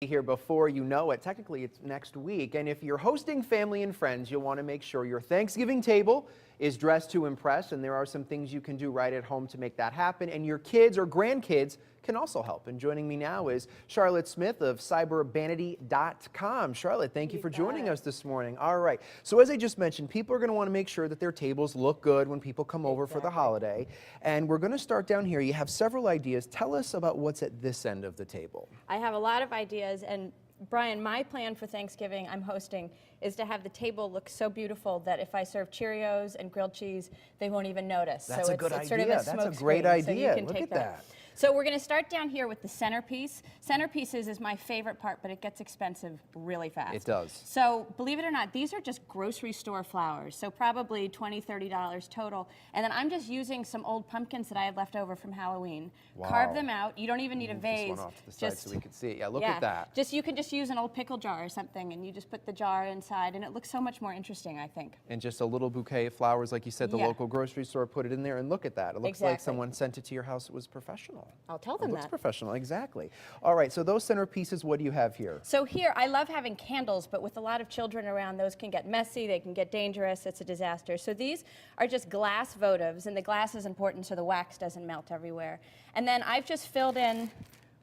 Here before you know it. Technically, it's next week. And if you're hosting family and friends, you'll want to make sure your Thanksgiving table is dressed to impress. And there are some things you can do right at home to make that happen. And your kids or grandkids can also help. And joining me now is Charlotte Smith of cybervanity.com. Charlotte, thank you for joining us this morning. All right. So as I just mentioned, people are going to want to make sure that their tables look good when people come over for the holiday. And we're going to start down here. You have several ideas. Tell us about what's at this end of the table. I have a lot of ideas. And Brian, my plan for Thanksgiving I'm hosting is to have the table look so beautiful that if I serve Cheerios and grilled cheese, they won't even notice. That's so a good idea. Sort of a That's a great screen, idea. So you can Look take at that. So we're going to start down here with the centerpiece. Centerpieces is my favorite part, but it gets expensive really fast. It does. So believe it or not, these are just grocery store flowers. So probably $20, $30 total. And then I'm just using some old pumpkins that I had left over from Halloween. Wow. Carve them out. You don't even need a vase. This one off to the side so we can see it. Yeah, look at that. You can just use an old pickle jar or something, and you just put the jar inside, and it looks so much more interesting, I think. And just a little bouquet of flowers, like you said, the local grocery store put it in there, and look at that. It looks like someone sent it to your house. It was professional. I'll tell them that. Professional, exactly. All right, so those centerpieces, what do you have here? So here, I love having candles, but with a lot of children around, those can get messy, they can get dangerous, it's a disaster. So these are just glass votives, and the glass is important so the wax doesn't melt everywhere. And then I've just filled in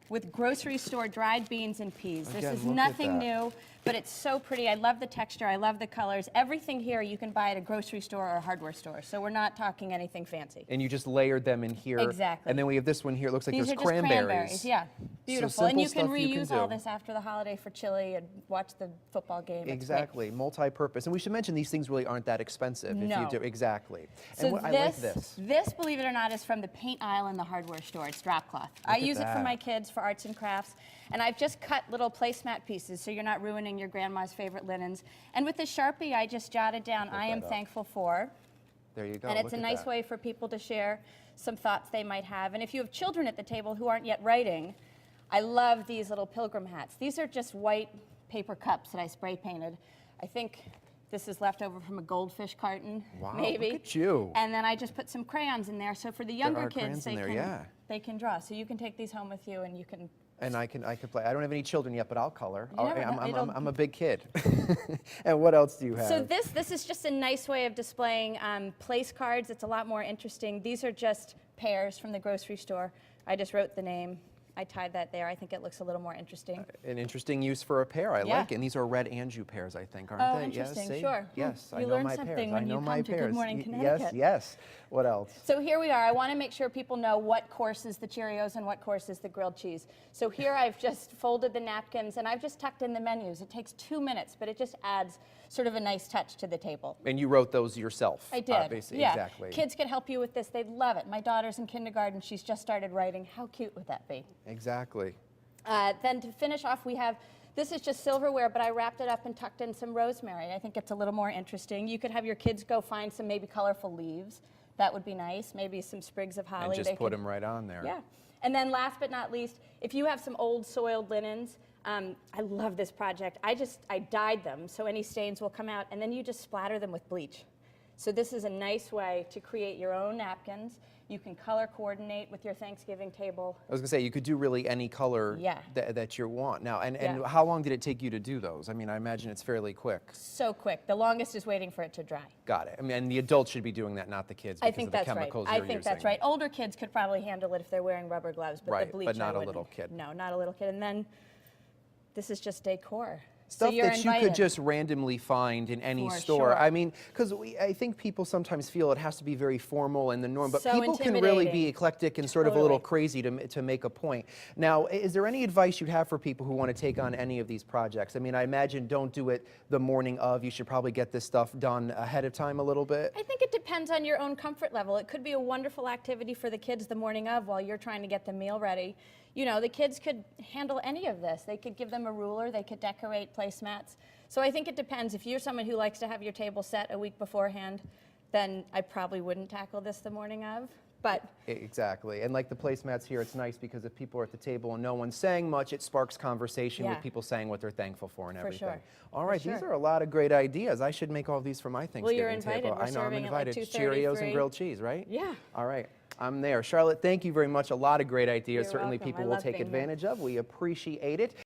with grocery store dried beans and peas. This is nothing new, but it's so pretty. I love the texture, I love the colors. Everything here you can buy at a grocery store or a hardware store, so we're not talking anything fancy. And you just layered them in here. Exactly. And then we have this one here. It looks like These there's are just cranberries. Yeah, beautiful. So and you can simple stuff reuse all this after the holiday for chili and watch the football game. Exactly, multi-purpose. And we should mention these things really aren't that expensive. No. If you do. Exactly. So and I like this. This, believe it or not, is from the paint aisle in the hardware store. It's drop cloth. I use it for my kids for arts and crafts. And I've just cut little placemat pieces so you're not ruining your grandma's favorite linens. And with the Sharpie, I just jotted down, I am thankful for. There you go. And it's a nice way for people to share some thoughts they might have. And if you have children at the table who aren't yet writing, I love these little pilgrim hats. These are just white paper cups that I spray painted. I think this is left over from a goldfish carton, maybe. Look at you. And then I just put some crayons in there, so for the younger kids, they can draw. So you can take these home with you, and you can. And I can play. I don't have any children yet, but I'll color. I'm I'm a big kid. And what else do you have? So this is just a nice way of displaying place cards. It's a lot more interesting. These are just pears from the grocery store. I just wrote the name. I tied that there. I think it looks a little more interesting. An interesting use for a pear. I like it. And these are red anjou pears, I think, aren't they? Oh, interesting. Yes, sure. Yes, I know my pears. I know my pears. Good Morning Connecticut. Yes, yes. What else? So here we are. I want to make sure people know what course is the Cheerios and what course is the grilled cheese. So here I've just folded the napkins, and I've just tucked in the menus. It takes 2 minutes, but it just adds sort of a nice touch to the table. And you wrote those yourself? I did. Yeah. Exactly. Kids could help you with this. They'd love it. My daughter's in kindergarten. She's just started writing. How cute would that be? Exactly. Then to finish off, we have, this is just silverware, but I wrapped it up and tucked in some rosemary. I think it's a little more interesting. You could have your kids go find some maybe colorful leaves. That would be nice. Maybe some sprigs of holly. And just put them right on there. Yeah. And then last but not least, if you have some old soiled linens, I love this project. I dyed them, so any stains will come out, and then you just splatter them with bleach. So this is a nice way to create your own napkins. You can color coordinate with your Thanksgiving table. I was going to say, you could do really any color that you want. Now, and how long did it take you to do those? I mean, I imagine it's fairly quick. So quick. The longest is waiting for it to dry. Got it. I mean, and the adults should be doing that, not the kids, because of the chemicals they're using. I think that's right. Older kids could probably handle it if they're wearing rubber gloves, but the bleach, but not a little kid. No, not a little kid. And then this is just decor. Stuff that you could just randomly find in any store. Sure. I mean, because I think people sometimes feel it has to be very formal and the norm, but so people can really be eclectic and sort of a little crazy to make a point. Now, is there any advice you'd have for people who want to take on any of these projects? I mean, I imagine don't do it the morning of. You should probably get this stuff done ahead of time a little bit. I think it depends on your own comfort level. It could be a wonderful activity for the kids the morning of while you're trying to get the meal ready. You know, the kids could handle any of this. They could give them a ruler, they could decorate placemats. So I think it depends. If you're someone who likes to have your table set a week beforehand, then I probably wouldn't tackle this the morning of. But exactly. And like the placemats here, it's nice because if people are at the table and no one's saying much, it sparks conversation with people saying what they're thankful for and everything. Sure. All right, these are a lot of great ideas. I should make all these for my Thanksgiving table. Well, you're invited. I know I'm invited. Cheerios and grilled cheese, right? Yeah. All right. I'm there. Charlotte, thank you very much. A lot of great ideas. You're Certainly welcome. people will take advantage of. We appreciate it.